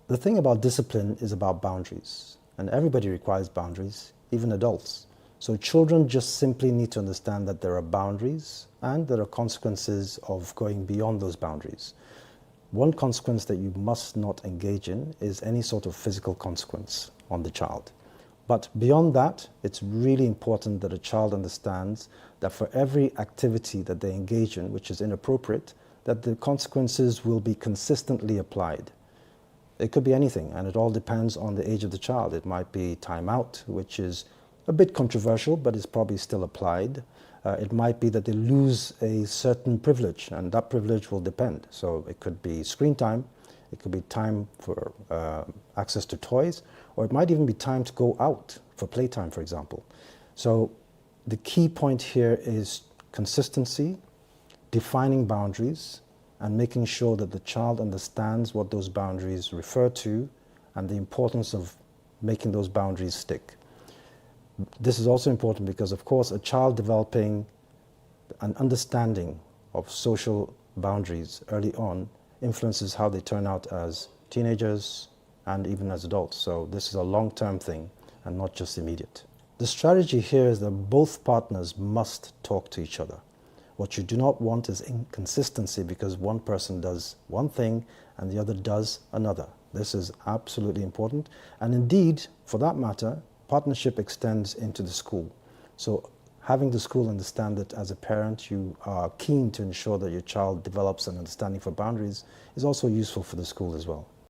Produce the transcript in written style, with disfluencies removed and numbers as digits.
The thing about discipline is about boundaries, and everybody requires boundaries, even adults. So children just simply need to understand that there are boundaries and there are consequences of going beyond those boundaries. One consequence that you must not engage in is any sort of physical consequence on the child. But beyond that, it's really important that a child understands that for every activity that they engage in, which is inappropriate, that the consequences will be consistently applied. It could be anything, and it all depends on the age of the child. It might be timeout, which is a bit controversial, but is probably still applied. It might be that they lose a certain privilege, and that privilege will depend. So it could be screen time, it could be time for access to toys, or it might even be time to go out for playtime, for example. So the key point here is consistency, defining boundaries, and making sure that the child understands what those boundaries refer to and the importance of making those boundaries stick. This is also important because, of course, a child developing an understanding of social boundaries early on influences how they turn out as teenagers and even as adults. So this is a long-term thing and not just immediate. The strategy here is that both partners must talk to each other. What you do not want is inconsistency because one person does one thing and the other does another. This is absolutely important. And indeed, for that matter, partnership extends into the school. So having the school understand that as a parent you are keen to ensure that your child develops an understanding for boundaries is also useful for the school as well.